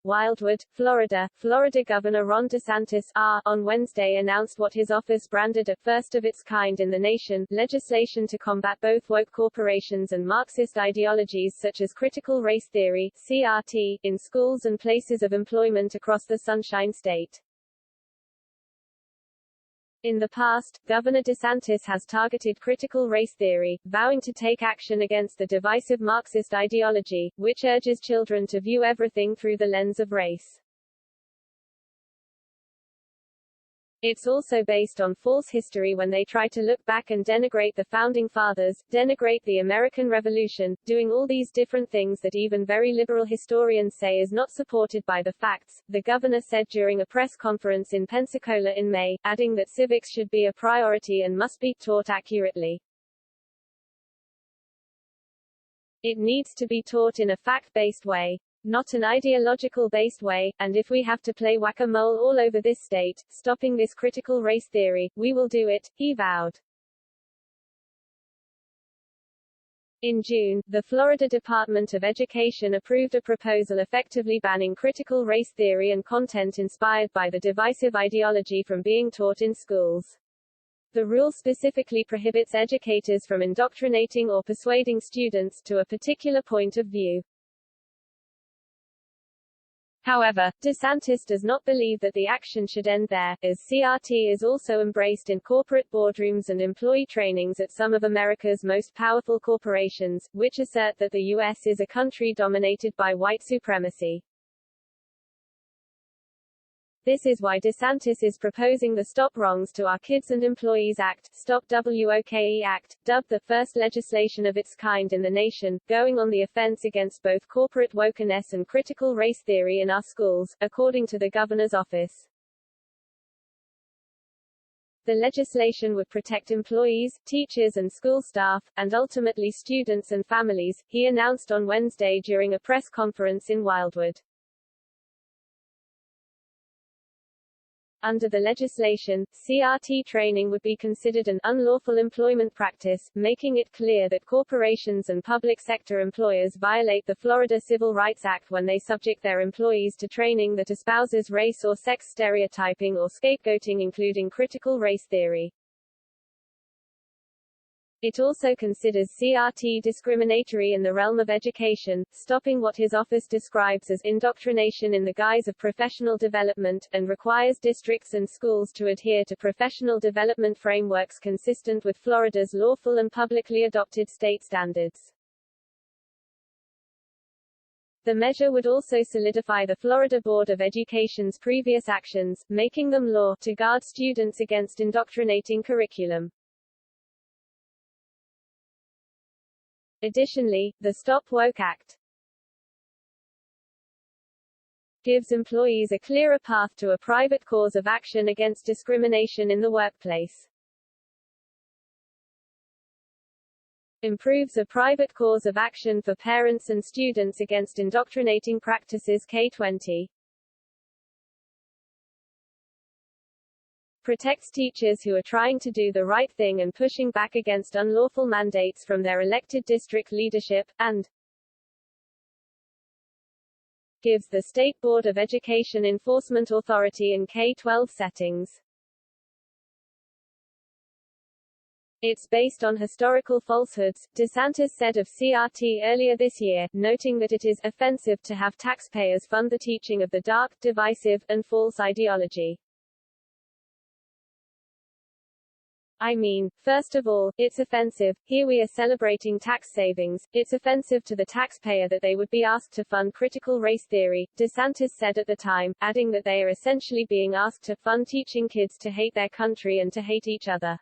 Wildwood, Florida. Florida Governor Ron DeSantis on Wednesday announced what his office branded a first of its kind in the nation legislation to combat both woke corporations and Marxist ideologies such as critical race theory (CRT) in schools and places of employment across the Sunshine State. In the past, Governor DeSantis has targeted critical race theory, vowing to take action against the divisive Marxist ideology, which urges children to view everything through the lens of race. It's also based on false history when they try to look back and denigrate the Founding Fathers, denigrate the American Revolution, doing all these different things that even very liberal historians say is not supported by the facts, the governor said during a press conference in Pensacola in May, adding that civics should be a priority and must be taught accurately. It needs to be taught in a fact-based way, not an ideological-based way, and if we have to play whack-a-mole all over this state, stopping this critical race theory, we will do it, he vowed. In June, the Florida Department of Education approved a proposal effectively banning critical race theory and content inspired by the divisive ideology from being taught in schools. The rule specifically prohibits educators from indoctrinating or persuading students to a particular point of view. However, DeSantis does not believe that the action should end there, as CRT is also embraced in corporate boardrooms and employee trainings at some of America's most powerful corporations, which assert that the U.S. is a country dominated by white supremacy. This is why DeSantis is proposing the Stop Wrongs to Our Kids and Employees Act, Stop WOKE Act, dubbed the first legislation of its kind in the nation, going on the offense against both corporate wokeness and critical race theory in our schools, according to the governor's office. The legislation would protect employees, teachers and school staff, and ultimately students and families, he announced on Wednesday during a press conference in Wildwood. Under the legislation, CRT training would be considered an unlawful employment practice, making it clear that corporations and public sector employers violate the Florida Civil Rights Act when they subject their employees to training that espouses race or sex stereotyping or scapegoating, including critical race theory. It also considers CRT discriminatory in the realm of education, stopping what his office describes as indoctrination in the guise of professional development, and requires districts and schools to adhere to professional development frameworks consistent with Florida's lawful and publicly adopted state standards. The measure would also solidify the Florida Board of Education's previous actions, making them law, to guard students against indoctrinating curriculum. Additionally, the Stop Woke Act gives employees a clearer path to a private cause of action against discrimination in the workplace. Improves a private cause of action for parents and students against indoctrinating practices K-20. Protects teachers who are trying to do the right thing and pushing back against unlawful mandates from their elected district leadership, and gives the State Board of Education enforcement authority in K-12 settings. It's based on historical falsehoods, DeSantis said of CRT earlier this year, noting that it is offensive to have taxpayers fund the teaching of the dark, divisive, and false ideology. I mean, first of all, it's offensive. Here we are celebrating tax savings. It's offensive to the taxpayer that they would be asked to fund critical race theory, DeSantis said at the time, adding that they are essentially being asked to fund teaching kids to hate their country and to hate each other.